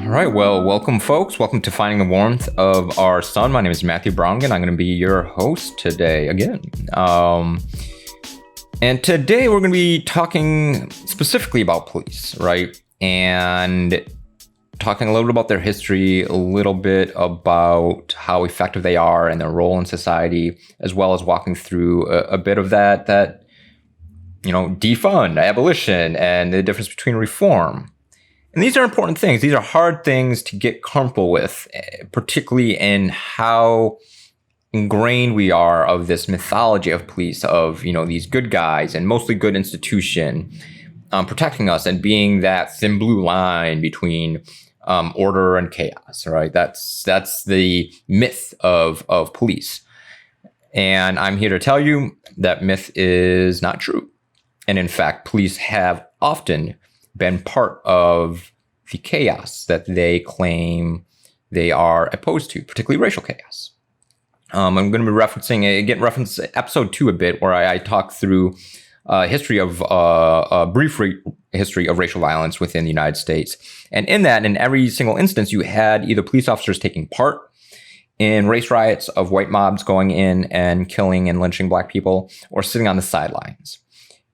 All right, well, welcome, folks. Welcome to Finding the Warmth of Our Sun. My name is Matthew Brongan. I'm going to be your host today again. And today we're going to be talking specifically about police, right? And talking a little bit about their history, a little bit about how effective they are and their role in society, as well as walking through a bit of that, defund, abolition, and the difference between reform. And these are important things. These are hard things to get comfortable with, particularly in how ingrained we are of this mythology of police, of, these good guys and mostly good institution protecting us and being that thin blue line between order and chaos, right? That's the myth of police. And I'm here to tell you that myth is not true. And in fact, police have often been part of the chaos that they claim they are opposed to, particularly racial chaos. I'm going to be reference episode 2 a bit, where I talk through a brief history of racial violence within the United States. And in that, in every single instance, you had either police officers taking part in race riots of white mobs going in and killing and lynching black people, or sitting on the sidelines.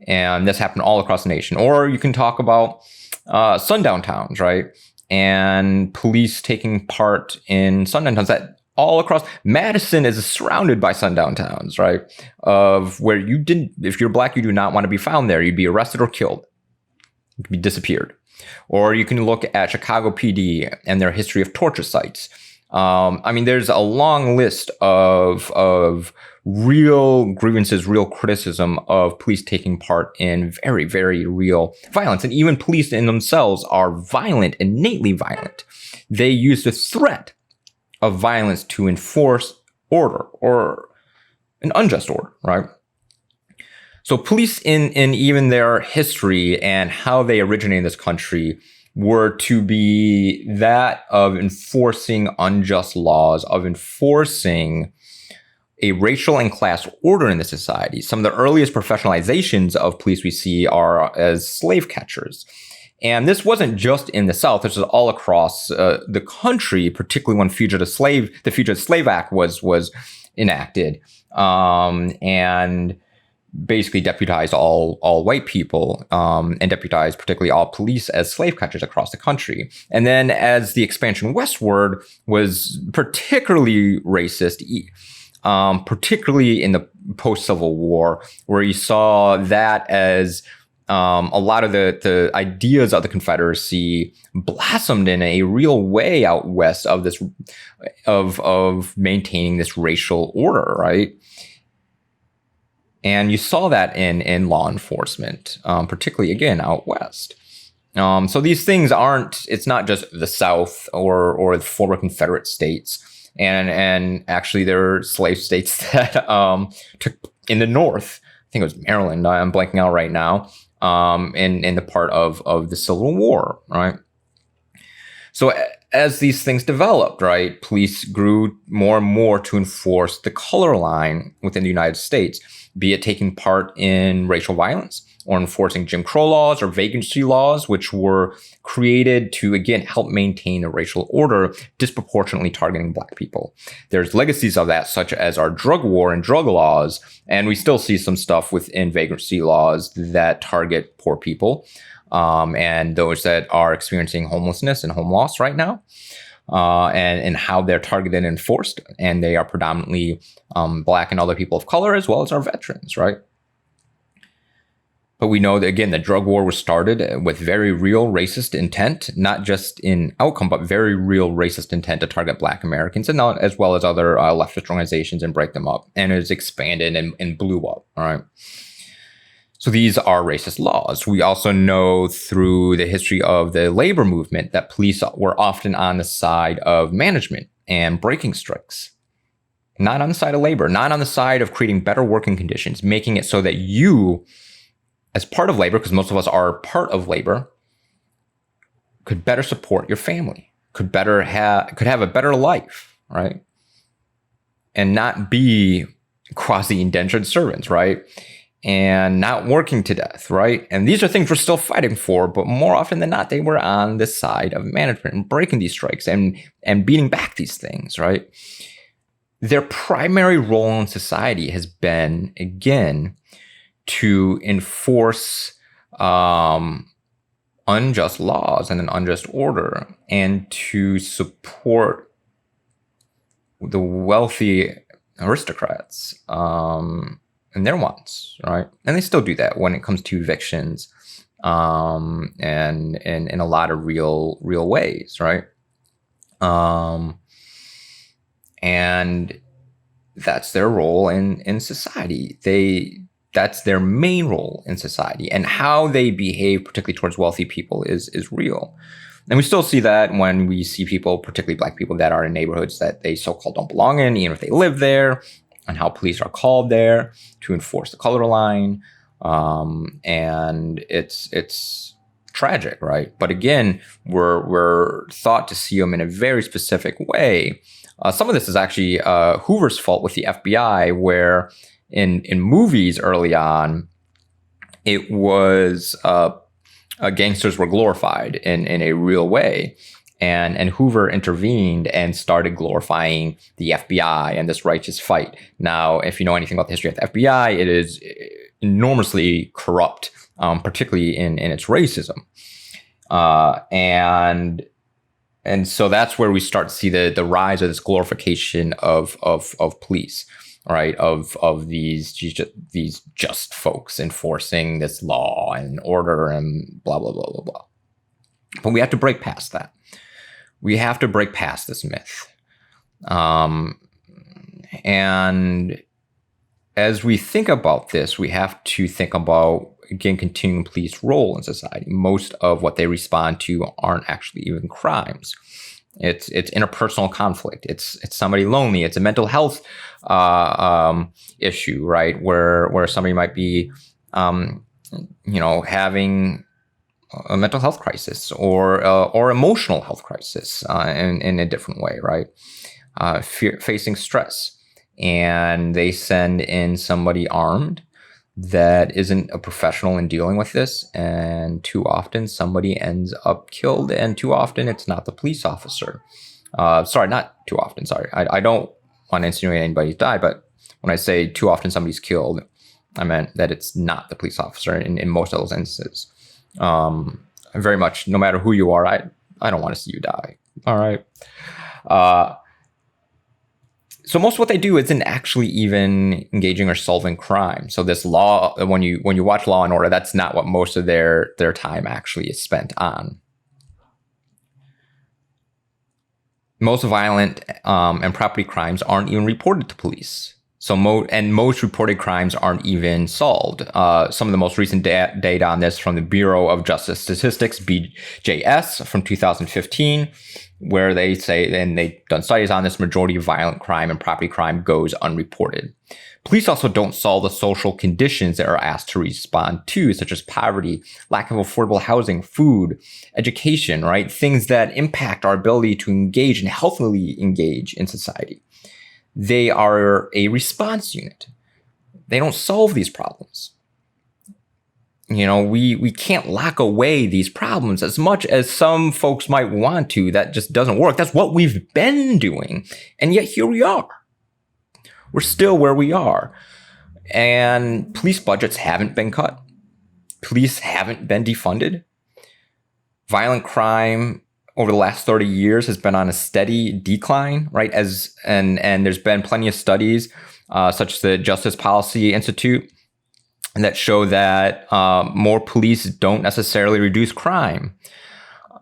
And this happened all across the nation. Or you can talk about sundown towns, right? And police taking part in sundown towns that all across Madison is surrounded by sundown towns, right? Of where if you're black, you do not want to be found there. You'd be arrested or killed. You could be disappeared. Or you can look at Chicago PD and their history of torture sites. There's a long list of real grievances, real criticism of police taking part in very, very real violence. And even police in themselves are violent, innately violent. They use the threat of violence to enforce order, or an unjust order, right? So police in even their history and how they originated in this country were to be that of enforcing unjust laws, of enforcing a racial and class order in the society. Some of the earliest professionalizations of police we see are as slave catchers. And this wasn't just in the South. This was all across the country, particularly when the Fugitive Slave Act was enacted, and basically deputized all white people, and deputized particularly all police as slave catchers across the country. And then as the expansion westward was particularly racist, particularly in the post-Civil War, where you saw that as a lot of the ideas of the Confederacy blossomed in a real way out west of this, of maintaining this racial order, right? And you saw that in law enforcement, particularly again out west. So these things it's not just the South or the former Confederate states. And actually there are slave states that took in the North. I think it was Maryland. I'm blanking out right now. In the part of the Civil War, right? So as these things developed, right, police grew more and more to enforce the color line within the United States, be it taking part in racial violence or enforcing Jim Crow laws or vagrancy laws, which were created to, again, help maintain a racial order, disproportionately targeting black people. There's legacies of that, such as our drug war and drug laws, and we still see some stuff within vagrancy laws that target poor people, and those that are experiencing homelessness and home loss right now, and how they're targeted and enforced. And they are predominantly black and other people of color, as well as our veterans, right? But we know that, again, the drug war was started with very real racist intent, not just in outcome, but very real racist intent to target black Americans, and not, as well as other leftist organizations, and break them up. And it was expanded and blew up, all right? So these are racist laws. We also know through the history of the labor movement that police were often on the side of management and breaking strikes. Not on the side of labor, not on the side of creating better working conditions, making it so that you, as part of labor, because most of us are part of labor, could better support your family, could have a better life, right? And not be quasi-indentured servants, right? and not working to death, right? And these are things we're still fighting for, but more often than not, they were on the side of management and breaking these strikes and beating back these things, right? Their primary role in society has been, again, to enforce unjust laws and an unjust order, and to support the wealthy aristocrats and their wants, right? And they still do that when it comes to evictions, and in a lot of real ways, right? And that's their role in society. That's their main role in society, and how they behave, particularly towards wealthy people, is real. And we still see that when we see people, particularly Black people, that are in neighborhoods that they so-called don't belong in, even if they live there, and how police are called there to enforce the color line. And it's tragic, right? But again, we're thought to see them in a very specific way. Some of this is actually Hoover's fault with the FBI, where in movies early on, it was gangsters were glorified in a real way. And Hoover intervened and started glorifying the FBI and this righteous fight. Now, if you know anything about the history of the FBI, it is enormously corrupt, particularly in its racism. And so that's where we start to see the rise of this glorification of police, right? Of these just folks enforcing this law and order and blah, blah, blah, blah, blah. But we have to break past that. We have to break past this myth. And as we think about this, we have to think about, again, continuing police role in society. Most of what they respond to aren't actually even crimes. It's interpersonal conflict. It's somebody lonely. It's a mental health issue, right? Where somebody might be, having a mental health crisis or emotional health crisis in a different way, right? Facing stress, and they send in somebody armed that isn't a professional in dealing with this, and too often somebody ends up killed, and too often it's not the police officer. Not too often. Sorry, I don't want to insinuate anybody's died, but when I say too often somebody's killed, I meant that it's not the police officer in most of those instances. Very much, no matter who you are, I don't want to see you die. All right. So most of what they do isn't actually even engaging or solving crime. So this law, when you watch Law and Order, that's not what most of their time actually is spent on. Most violent and property crimes aren't even reported to police. So most reported crimes aren't even solved. Some of the most recent data on this from the Bureau of Justice Statistics, BJS, from 2015, where they say, and they've done studies on this, majority of violent crime and property crime goes unreported. Police also don't solve the social conditions that are asked to respond to, such as poverty, lack of affordable housing, food, education, right? Things that impact our ability to engage and healthily engage in society. They are a response unit. They don't solve these problems. We can't lock away these problems as much as some folks might want to. That just doesn't work. That's what we've been doing. And yet here we are. We're still where we are. And police budgets haven't been cut. Police haven't been defunded. Violent crime over the last 30 years has been on a steady decline, right? And there's been plenty of studies, such as the Justice Policy Institute, that show that more police don't necessarily reduce crime,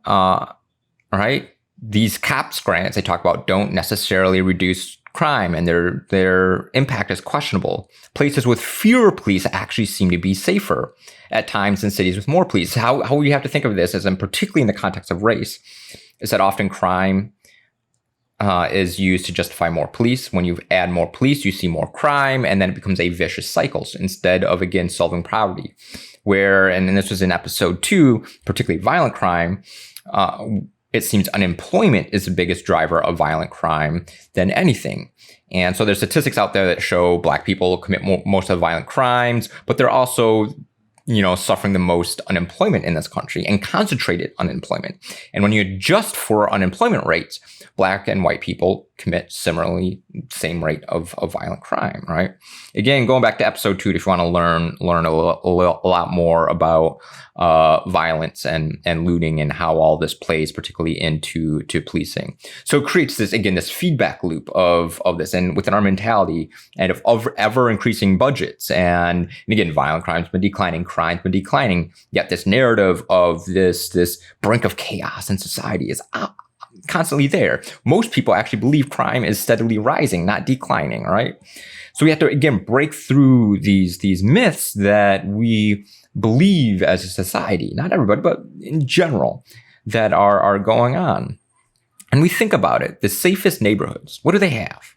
right? These COPS grants they talk about don't necessarily reduce crime, and their impact is questionable. Places with fewer police actually seem to be safer at times than cities with more police. How we have to think of this, and particularly in the context of race, is that often crime is used to justify more police. When you add more police, you see more crime, and then it becomes a vicious cycle. So instead of, again, solving poverty, and this was in episode 2, particularly violent crime, it seems unemployment is the biggest driver of violent crime than anything. And so there's statistics out there that show Black people commit most of the violent crimes, but they're also, suffering the most unemployment in this country and concentrated unemployment. And when you adjust for unemployment rates, Black and white people commit similarly same rate of violent crime, right? Again, going back to episode 2, if you want to learn a lot more about violence and looting and how all this plays particularly into policing. So it creates this feedback loop of this, and within our mentality and of ever increasing budgets. And again, violent crime's been declining, crime's been declining, yet this narrative of this brink of chaos in society is constantly there. Most people actually believe crime is steadily rising, not declining, right? So we have to, again, break through these myths that we believe as a society, not everybody, but in general, that are going on. And we think about it, the safest neighborhoods, what do they have?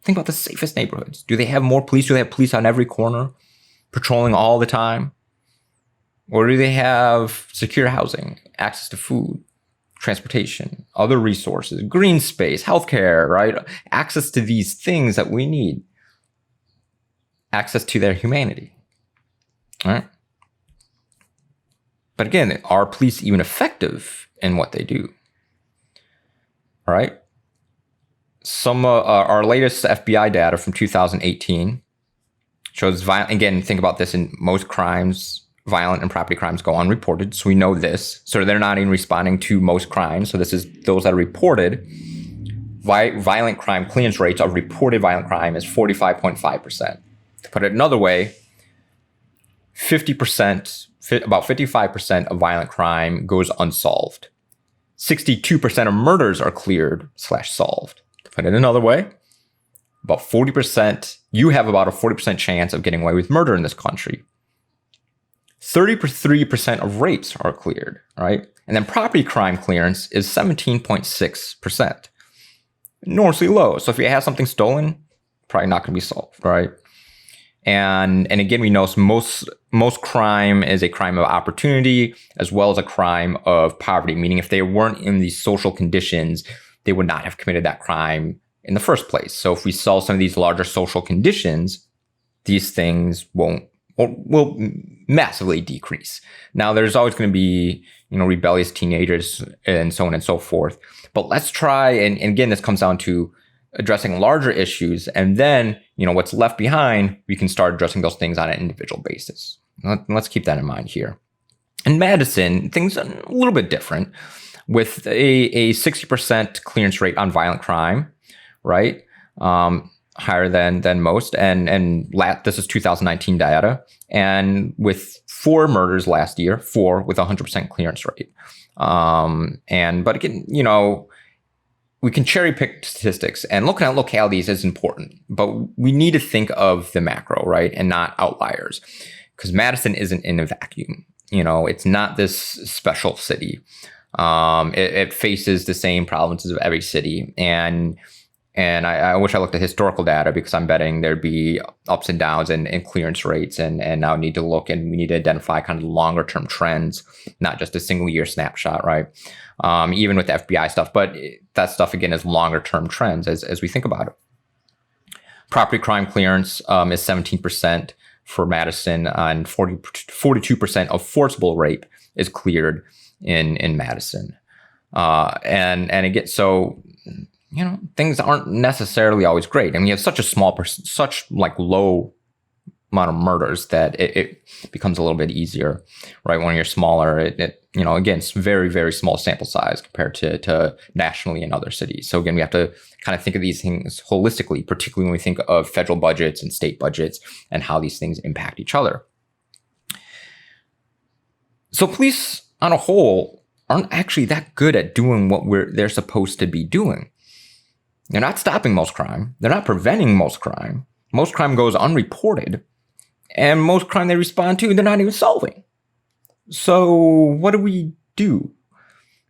Think about the safest neighborhoods. Do they have more police? Do they have police on every corner, patrolling all the time? Or do they have secure housing, access to food, transportation, other resources, green space, healthcare, right? Access to these things that we need. Access to their humanity, all right? But again, are police even effective in what they do? All right. Some our latest FBI data from 2018 shows again, think about this, in most crimes, violent and property crimes go unreported. So we know this. So they're not even responding to most crimes. So this is those that are reported. Violent crime clearance rates of reported violent crime is 45.5%. To put it another way, 50%, about 55% of violent crime goes unsolved. 62% of murders are cleared/solved. To put it another way, about 40%, you have about a 40% chance of getting away with murder in this country. 33% of rapes are cleared, right? And then property crime clearance is 17.6%. Enormously low. So if you have something stolen, probably not going to be solved, right? And again, we know most crime is a crime of opportunity as well as a crime of poverty, meaning if they weren't in these social conditions, they would not have committed that crime in the first place. So if we solve some of these larger social conditions, these things will massively decrease. Now, there's always going to be, rebellious teenagers and so on and so forth. But let's try, and again, this comes down to addressing larger issues, and then, what's left behind, we can start addressing those things on an individual basis. Let's keep that in mind here. In Madison, things are a little bit different, with a 60% clearance rate on violent crime, right? Higher than most, and this is 2019 data, and with 4 murders last year, 4 with 100% clearance rate. But again, we can cherry pick statistics, and looking at localities is important, but we need to think of the macro, right? And not outliers, because Madison isn't in a vacuum. It's not this special city. It faces the same problems as every city. And I wish I looked at historical data, because I'm betting there'd be ups and downs in clearance rates, and now need to look, and we need to identify kind of longer term trends, not just a single year snapshot, right? Even with the FBI stuff, but that stuff again is longer term trends as we think about it. Property crime clearance is 17% for Madison, and 42% of forcible rape is cleared in Madison. And again, so things aren't necessarily always great. And we have such a small such low amount of murders that it becomes a little bit easier, right? When you're smaller, again, it's very, very small sample size compared to nationally in other cities. So again, we have to kind of think of these things holistically, particularly when we think of federal budgets and state budgets and how these things impact each other. So police on a whole aren't actually that good at doing what they're supposed to be doing. They're not stopping most crime. They're not preventing most crime. Most crime goes unreported. And most crime they respond to, they're not even solving. So what do we do?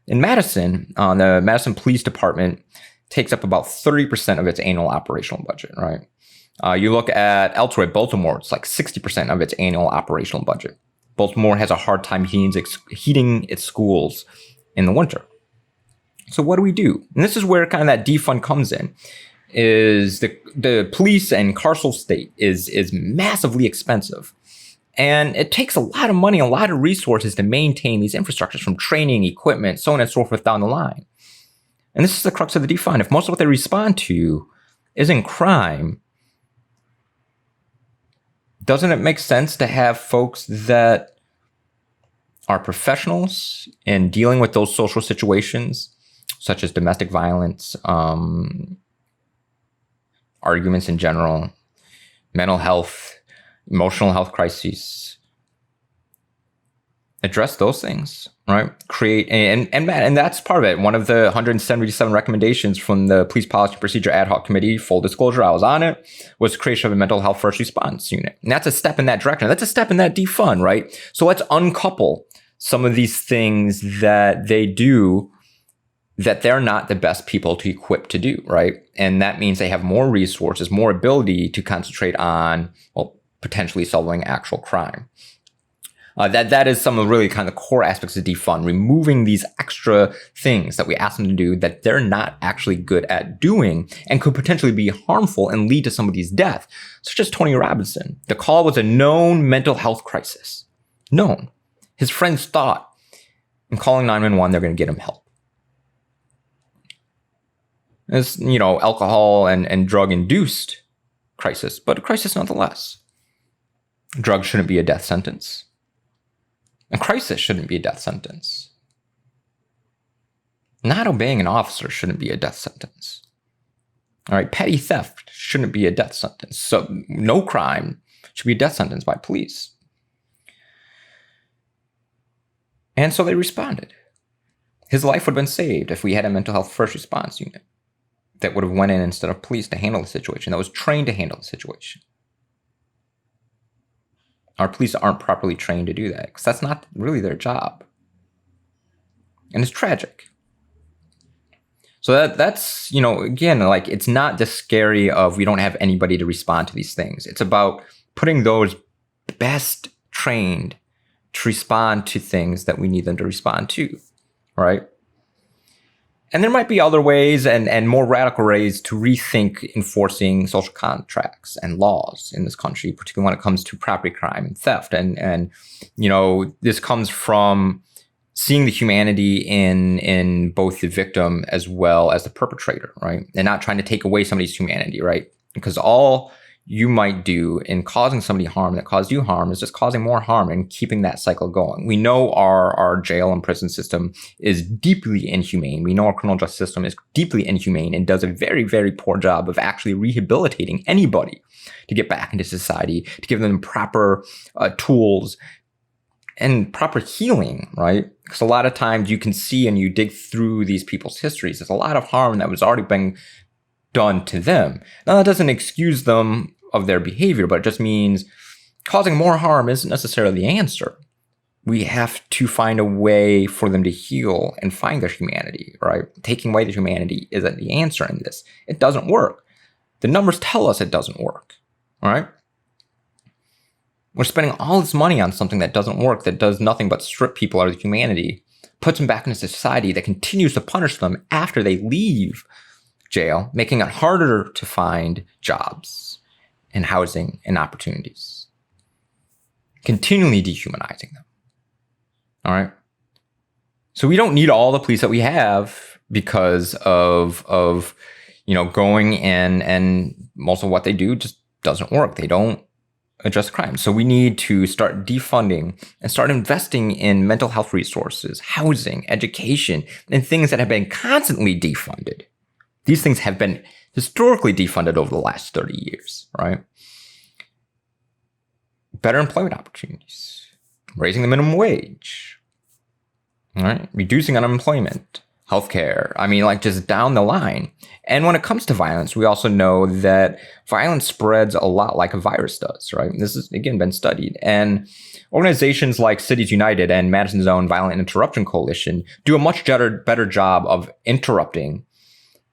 In Madison, the Madison Police Department takes up about 30% of its annual operational budget, right? You look at elsewhere, Baltimore, it's like 60% of its annual operational budget. Baltimore has a hard time heating its schools in the winter. So what do we do? And this is where kind of that defund comes in. Is the police and carceral state is massively expensive. And it takes a lot of money, a lot of resources to maintain these infrastructures, from training, equipment, so on and so forth down the line. And this is the crux of the defund. If most of what they respond to isn't crime, doesn't it make sense to have folks that are professionals in dealing with those social situations, such as domestic violence, arguments in general, mental health, emotional health crises, address those things, right? Create, and that's part of it. One of the 177 recommendations from the Police Policy and Procedure Ad Hoc Committee, full disclosure, I was on it, was the creation of a mental health first response unit. And that's a step in that direction. That's a step in that defund, right? So let's uncouple some of these things that they do that they're not the best people to equip to do, right? And that means they have more resources, more ability to concentrate on, well, potentially solving actual crime. That is some of really kind of core aspects of defund, removing these extra things that we ask them to do that they're not actually good at doing and could potentially be harmful and lead to some of these deaths, such as Tony Robinson. The call was a known mental health crisis. Known. His friends thought in calling 911, they're going to get him help. It's, alcohol and drug-induced crisis, but a crisis nonetheless. Drugs shouldn't be a death sentence. A crisis shouldn't be a death sentence. Not obeying an officer shouldn't be a death sentence. All right, petty theft shouldn't be a death sentence. So no crime should be a death sentence by police. And so they responded. His life would have been saved if we had a mental health first response unit that would have went in instead of police to handle the situation, that was trained to handle the situation. Our police aren't properly trained to do that because that's not really their job. And it's tragic. So that's, again, like, it's not just scary of we don't have anybody to respond to these things. It's about putting those best trained to respond to things that we need them to respond to, right? And there might be other ways and more radical ways to rethink enforcing social contracts and laws in this country, particularly when it comes to property crime and theft. And this comes from seeing the humanity in both the victim as well as the perpetrator, right? And not trying to take away somebody's humanity, right? Because all you might do in causing somebody harm that caused you harm is just causing more harm and keeping that cycle going. We know our jail and prison system is deeply inhumane. We know our criminal justice system is deeply inhumane and does a very, very poor job of actually rehabilitating anybody to get back into society, to give them proper tools and proper healing, right? Because a lot of times you can see and you dig through these people's histories, there's a lot of harm that was already being done to them. Now, that doesn't excuse them of their behavior, but it just means causing more harm isn't necessarily the answer. We have to find a way for them to heal and find their humanity, right? Taking away their humanity isn't the answer in this. It doesn't work. The numbers tell us it doesn't work, all right? We're spending all this money on something that doesn't work, that does nothing but strip people out of humanity, puts them back into society, that continues to punish them after they leave jail, making it harder to find jobs and housing and opportunities, continually dehumanizing them. All right. So we don't need all the police that we have because of going in, and most of what they do just doesn't work. They don't address crime. So we need to start defunding and start investing in mental health resources, housing, education, and things that have been constantly defunded. These things have been historically defunded over the last 30 years, right? Better employment opportunities, raising the minimum wage, all right? Reducing unemployment, healthcare. I mean, like, just down the line. And when it comes to violence, we also know that violence spreads a lot like a virus does, right? This has, again, been studied. And organizations like Cities United and Madison's own Violent Interruption Coalition do a much better job of interrupting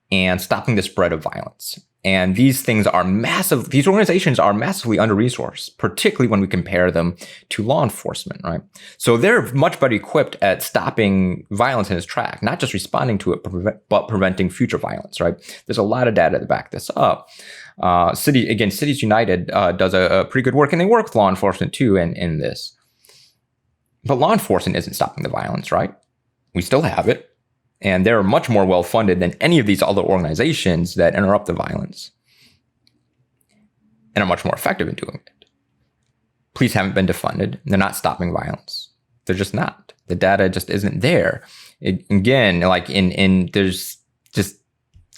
and stopping the spread of violence And these things are massive. These organizations are massively under-resourced, particularly when we compare them to law enforcement, right? So they're much better equipped at stopping violence in its track, not just responding to it, but preventing future violence, right? There's a lot of data to back this up. Cities United does a pretty good work, and they work with law enforcement too in this. But law enforcement isn't stopping the violence, right? We still have it. And they're much more well-funded than any of these other organizations that interrupt the violence and are much more effective in doing it. Police haven't been defunded. They're not stopping violence. They're just not. The data just isn't there. It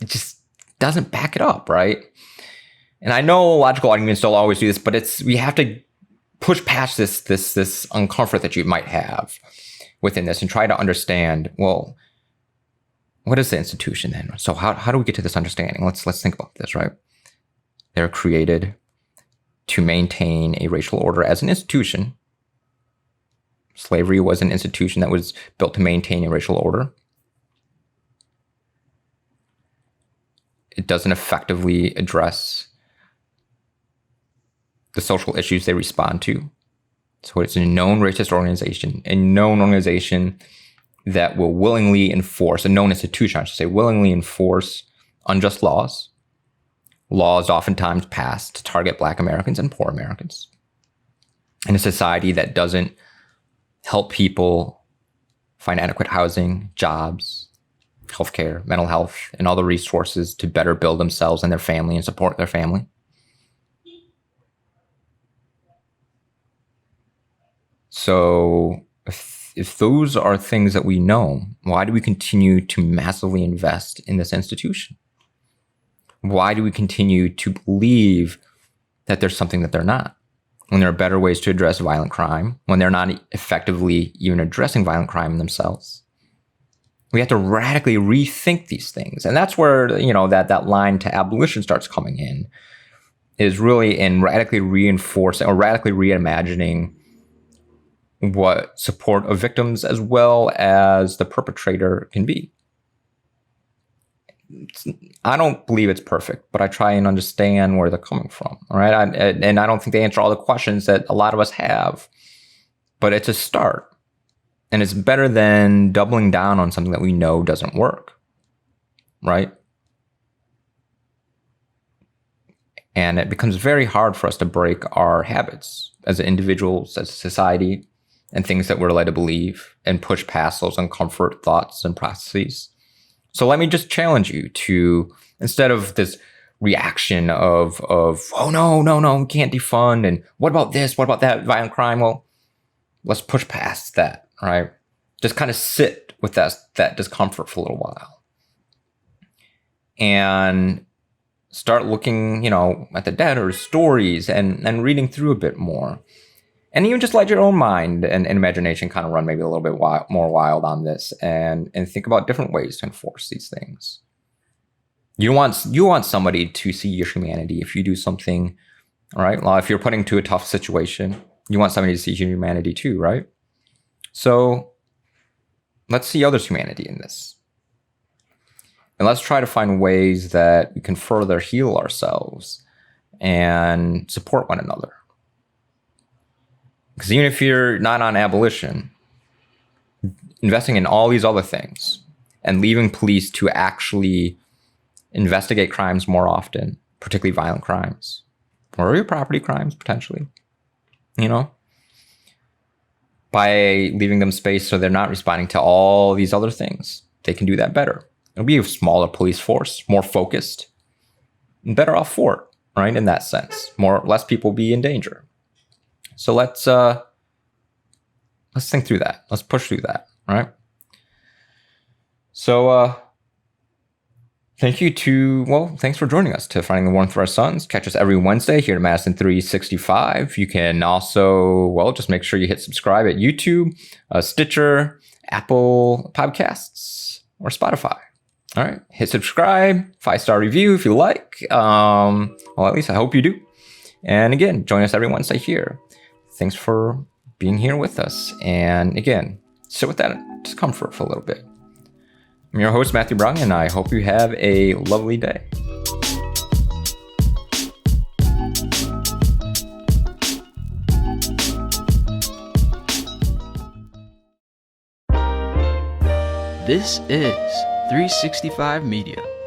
just doesn't back it up, right? And I know logical arguments don't always do this, but we have to push past this uncomfort that you might have within this and try to understand, well, what is the institution then? So how do we get to this understanding? Let's think about this, right? They're created to maintain a racial order as an institution. Slavery was an institution that was built to maintain a racial order. It doesn't effectively address the social issues they respond to. So it's a known racist organization, a known organization that will willingly enforce, a known institution, I should say, willingly enforce unjust laws. Laws oftentimes passed to target Black Americans and poor Americans. In a society that doesn't help people find adequate housing, jobs, healthcare, mental health, and other resources to better build themselves and their family and support their family. So if those are things that we know, why do we continue to massively invest in this institution? Why do we continue to believe that there's something that they're not? When there are better ways to address violent crime, when they're not effectively even addressing violent crime themselves. We have to radically rethink these things. And that's where, that line to abolition starts coming in, is really in radically reinforcing or radically reimagining what support of victims as well as the perpetrator can be. I don't believe it's perfect, but I try and understand where they're coming from. All right. And I don't think they answer all the questions that a lot of us have, but it's a start. And it's better than doubling down on something that we know doesn't work. Right. And it becomes very hard for us to break our habits as individuals, as a society, and things that we're led to believe and push past those uncomfort thoughts and processes. So let me just challenge you to, instead of this reaction of oh, no, we can't defund. And what about this? What about that violent crime? Well, let's push past that, right? Just kind of sit with that discomfort for a little while and start looking, at the data or stories and reading through a bit more. And even just let your own mind and imagination kind of run maybe a little bit more wild on this and think about different ways to enforce these things. You want somebody to see your humanity if you do something, right? Well, if you're put into a tough situation, you want somebody to see your humanity too, right? So let's see others' humanity in this. And let's try to find ways that we can further heal ourselves and support one another. Because even if you're not on abolition, investing in all these other things and leaving police to actually investigate crimes more often, particularly violent crimes, or your property crimes, potentially, by leaving them space so they're not responding to all these other things, they can do that better. It'll be a smaller police force, more focused, and better off for it, right? In that sense, less people be in danger. So let's think through that. Let's push through that, right? So thanks for joining us to Finding the Warmth for Our Sons. Catch us every Wednesday here at Madison 365. You can also, just make sure you hit subscribe at YouTube, Stitcher, Apple Podcasts, or Spotify. All right, hit subscribe, 5-star review if you like. At least I hope you do. And again, join us every Wednesday here. Thanks for being here with us. And again, sit with that discomfort for a little bit. I'm your host, Matthew Brung, and I hope you have a lovely day. This is 365 Media.